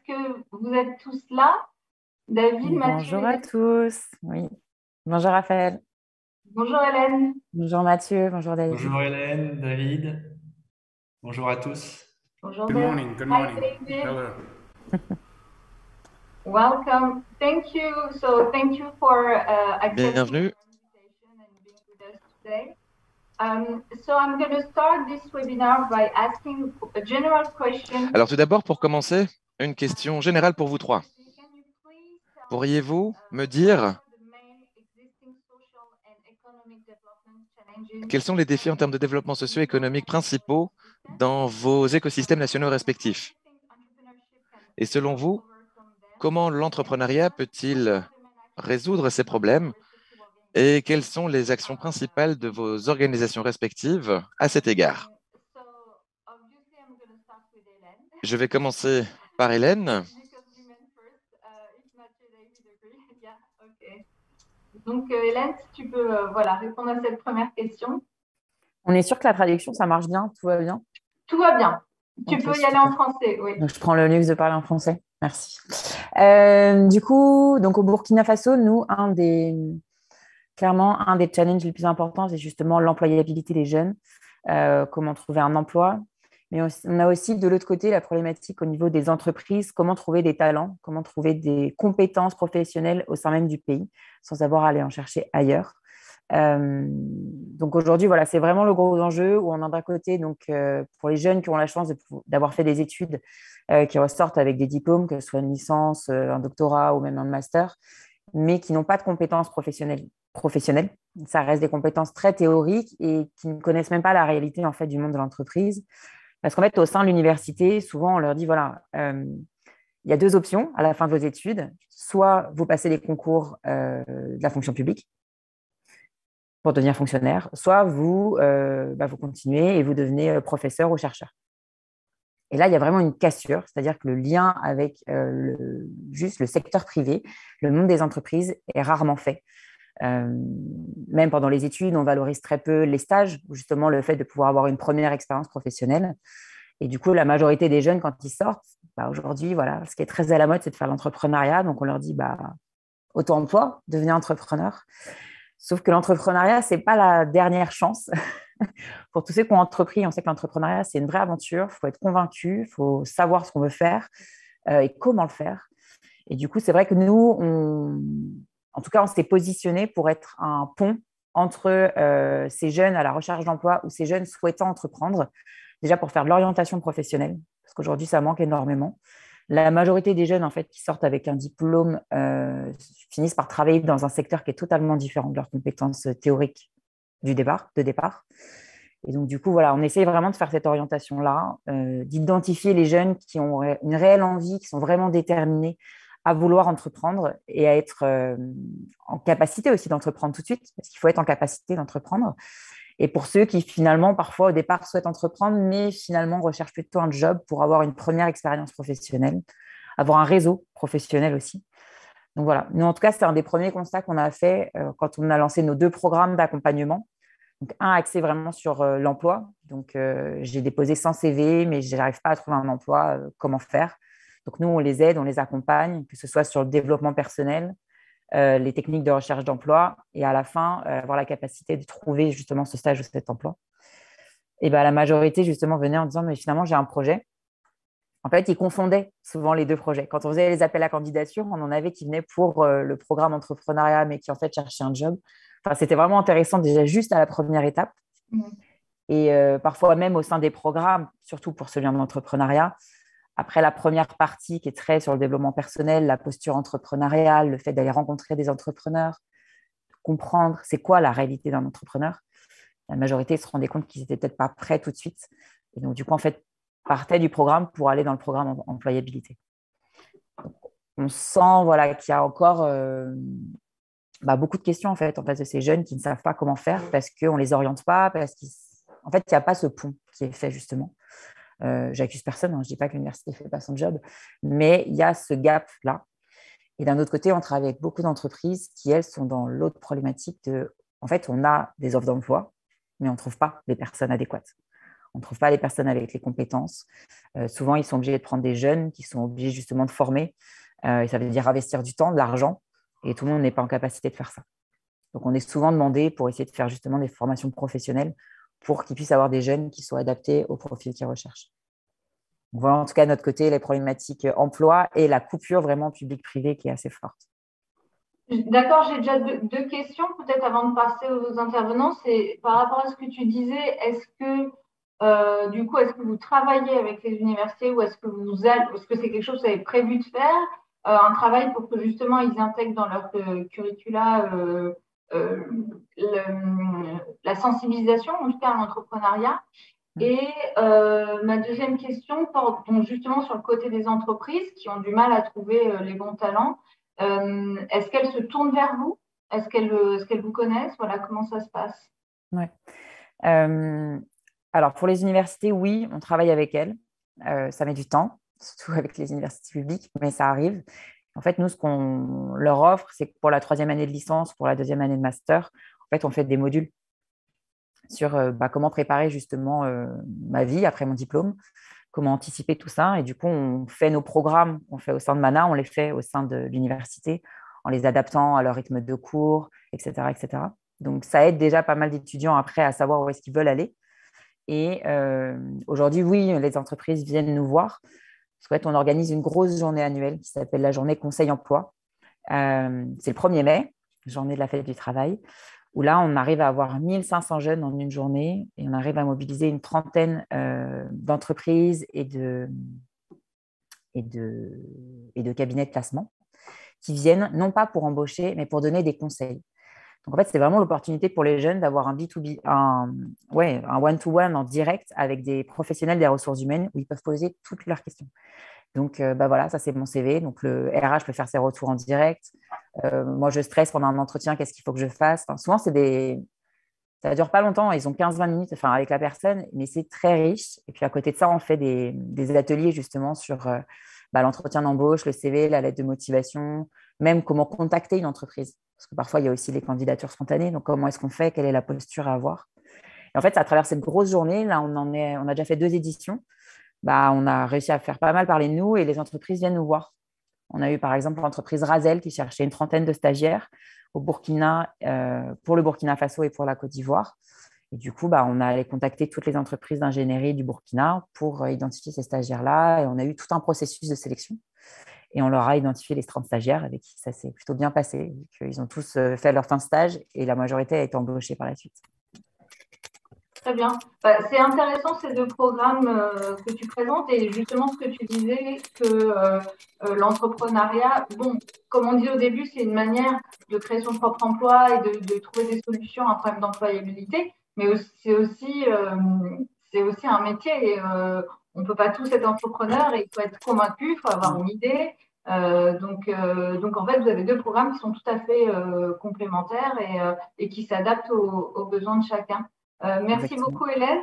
que vous êtes tous là? David, Mathieu, Bonjour à Hélène. tous. Oui. Bonjour Raphaël. Bonjour Hélène. Bonjour Mathieu. Bonjour David. Bonjour Hélène, David, bonjour à tous. Bonjour Good David. morning. Good Hi morning. David. Hello. Welcome. Thank you. So thank you for accepting Bienvenue. our invitation and being with us today. So I'm going to start this webinar by asking a general question. Alors tout d'abord, pour commencer, une question générale pour vous trois. Can you please tell Pourriez-vous me what dire are the main existing social and economic development challenges quels sont les défis en termes de développement socio-économique principaux dans vos écosystèmes nationaux respectifs? Et selon vous, comment l'entrepreneuriat peut-il résoudre ces problèmes et quelles sont les actions principales de vos organisations respectives à cet égard? Je vais commencer par Hélène. Donc, Hélène, si tu peux voilà, répondre à cette première question. On est sûr que la traduction, ça marche bien, tout va bien? Tout va bien. Tu Ok, peux y super. aller en français, oui. Donc, je prends le luxe de parler en français. Merci. Du coup, donc au Burkina Faso, nous, clairement, un des challenges les plus importants, c'est justement l'employabilité des jeunes, comment trouver un emploi. Mais on a aussi de l'autre côté la problématique au niveau des entreprises, comment trouver des talents, comment trouver des compétences professionnelles au sein même du pays, sans avoir à aller en chercher ailleurs. Donc aujourd'hui, voilà, c'est vraiment le gros enjeu où on a d'un côté, donc, pour les jeunes qui ont la chance d'avoir fait des études qui ressortent avec des diplômes, que ce soit une licence, un doctorat ou même un master, mais qui n'ont pas de compétences professionnelles. Ça reste des compétences très théoriques et qui ne connaissent même pas la réalité en fait, du monde de l'entreprise. Parce qu'en fait, au sein de l'université, souvent, on leur dit, voilà, il y a deux options à la fin de vos études. Soit vous passez les concours de la fonction publique pour devenir fonctionnaire, soit vous continuez et vous devenez professeur ou chercheur. Et là, il y a vraiment une cassure, c'est-à-dire que le lien avec juste le secteur privé, le monde des entreprises est rarement fait. Même pendant les études, on valorise très peu les stages, ou justement le fait de pouvoir avoir une première expérience professionnelle. Et du coup, la majorité des jeunes, quand ils sortent, aujourd'hui, voilà, ce qui est très à la mode, c'est de faire l'entrepreneuriat. Donc, on leur dit, auto-emploi, devenez entrepreneur. Sauf que l'entrepreneuriat, ce n'est pas la dernière chance. Pour tous ceux qui ont entrepris, on sait que l'entrepreneuriat, c'est une vraie aventure. Il faut être convaincu, il faut savoir ce qu'on veut faire et comment le faire. Et du coup, c'est vrai que nous, en tout cas, on s'est positionné pour être un pont entre ces jeunes à la recherche d'emploi ou ces jeunes souhaitant entreprendre, déjà pour faire de l'orientation professionnelle, parce qu'aujourd'hui, ça manque énormément. La majorité des jeunes, en fait, qui sortent avec un diplôme finissent par travailler dans un secteur qui est totalement différent de leurs compétences théoriques de départ. Et donc, du coup, voilà, on essaye vraiment de faire cette orientation-là, d'identifier les jeunes qui ont une réelle envie, qui sont vraiment déterminés à vouloir entreprendre et à être en capacité aussi d'entreprendre tout de suite, parce qu'il faut être en capacité d'entreprendre. Et pour ceux qui, finalement, parfois, au départ, souhaitent entreprendre, mais finalement recherchent plutôt un job pour avoir une première expérience professionnelle, avoir un réseau professionnel aussi. Donc voilà, nous, en tout cas, c'est un des premiers constats qu'on a fait quand on a lancé nos deux programmes d'accompagnement. Donc, un axé vraiment sur l'emploi. Donc, j'ai déposé 100 CV, mais je n'arrive pas à trouver un emploi. Comment faire? Donc, nous, on les aide, on les accompagne, que ce soit sur le développement personnel, les techniques de recherche d'emploi et à la fin, avoir la capacité de trouver justement ce stage ou cet emploi. Et la majorité, justement, venait en disant, mais finalement, j'ai un projet. En fait, ils confondaient souvent les deux projets. Quand on faisait les appels à candidature, on en avait qui venaient pour le programme entrepreneuriat, mais qui en fait cherchaient un job. Enfin, c'était vraiment intéressant déjà juste à la première étape. Et parfois même au sein des programmes, surtout pour ce lien d'entrepreneuriat, après la première partie qui est très sur le développement personnel, la posture entrepreneuriale, le fait d'aller rencontrer des entrepreneurs, comprendre c'est quoi la réalité d'un entrepreneur, la majorité se rendait compte qu'ils n'étaient peut-être pas prêts tout de suite. Et donc, du coup, en fait, partaient du programme pour aller dans le programme employabilité. Donc, on sent voilà, qu'il y a encore beaucoup de questions en fait, en face de ces jeunes qui ne savent pas comment faire parce qu'on ne les oriente pas, parce qu'en fait, il n'y a pas ce pont qui est fait justement. J'accuse personne, hein, je ne dis pas que l'université ne fait pas son job, mais il y a ce gap-là. Et d'un autre côté, on travaille avec beaucoup d'entreprises qui, elles, sont dans l'autre problématique de, en fait, on a des offres d'emploi, mais on ne trouve pas les personnes adéquates. On ne trouve pas les personnes avec les compétences. Souvent, ils sont obligés de prendre des jeunes qui sont obligés justement de former. Et ça veut dire investir du temps, de l'argent. Et tout le monde n'est pas en capacité de faire ça. Donc, on est souvent demandé pour essayer de faire justement des formations professionnelles pour qu'ils puissent avoir des jeunes qui soient adaptés au profil qu'ils recherchent. Donc, voilà en tout cas de notre côté les problématiques emploi et la coupure vraiment public-privé qui est assez forte. D'accord, j'ai déjà deux questions peut-être avant de passer aux intervenants. C'est par rapport à ce que tu disais, est-ce que vous travaillez avec les universités ou est-ce que c'est quelque chose que vous avez prévu de faire, un travail pour que justement ils intègrent dans leur curricula la sensibilisation, en tout cas à l'entrepreneuriat. Et ma deuxième question porte donc justement sur le côté des entreprises qui ont du mal à trouver les bons talents. Est-ce qu'elles se tournent vers vous? Est-ce qu'elles vous connaissent? Voilà, comment ça se passe? Ouais. Alors, pour les universités, oui, on travaille avec elles. Ça met du temps, surtout avec les universités publiques, mais ça arrive. En fait, nous, ce qu'on leur offre, c'est que pour la 3e année de licence, pour la 2e année de master, en fait, on fait des modules sur comment préparer justement ma vie après mon diplôme, comment anticiper tout ça. Et du coup, on fait nos programmes, on fait au sein de Mana, on les fait au sein de l'université, en les adaptant à leur rythme de cours, etc., etc. Donc, ça aide déjà pas mal d'étudiants après à savoir où est-ce qu'ils veulent aller. Et aujourd'hui, oui, les entreprises viennent nous voir. Parce qu'en fait, on organise une grosse journée annuelle qui s'appelle la journée Conseil Emploi. C'est le 1er mai, journée de la fête du travail, où là, on arrive à avoir 1500 jeunes en une journée et on arrive à mobiliser une trentaine d'entreprises et de cabinets de placement qui viennent non pas pour embaucher, mais pour donner des conseils. Donc, en fait, c'est vraiment l'opportunité pour les jeunes d'avoir un B2B, un one-to-one en direct avec des professionnels des ressources humaines où ils peuvent poser toutes leurs questions. Donc, voilà, ça, c'est mon CV. Donc, le RH peut faire ses retours en direct. Moi, je stresse pendant un entretien, qu'est-ce qu'il faut que je fasse? Enfin, souvent, ça ne dure pas longtemps, ils ont 15-20 minutes avec la personne, mais c'est très riche. Et puis, à côté de ça, on fait des ateliers justement sur l'entretien d'embauche, le CV, la lettre de motivation, même comment contacter une entreprise. Parce que parfois, il y a aussi les candidatures spontanées. Donc, comment est-ce qu'on fait? Quelle est la posture à avoir? Et en fait, à travers cette grosse journée, là, on a déjà fait 2 éditions. On a réussi à faire pas mal parler de nous et les entreprises viennent nous voir. On a eu par exemple l'entreprise Razel qui cherchait une trentaine de stagiaires au Burkina, pour le Burkina Faso et pour la Côte d'Ivoire. Et du coup, on a allé contacter toutes les entreprises d'ingénierie du Burkina pour identifier ces stagiaires-là. Et on a eu tout un processus de sélection. Et on leur a identifié les 30 stagiaires avec qui ça s'est plutôt bien passé. Ils ont tous fait leur fin de stage et la majorité a été embauchée par la suite. Très bien. C'est intéressant ces deux programmes que tu présentes et justement ce que tu disais que l'entrepreneuriat, bon, comme on dit au début, c'est une manière de créer son propre emploi et de trouver des solutions à un problème d'employabilité, mais c'est aussi un métier et on ne peut pas tous être entrepreneur et il faut être convaincu, il faut avoir une idée. Donc en fait, vous avez deux programmes qui sont tout à fait complémentaires et qui s'adaptent aux besoins de chacun. Merci beaucoup, Hélène.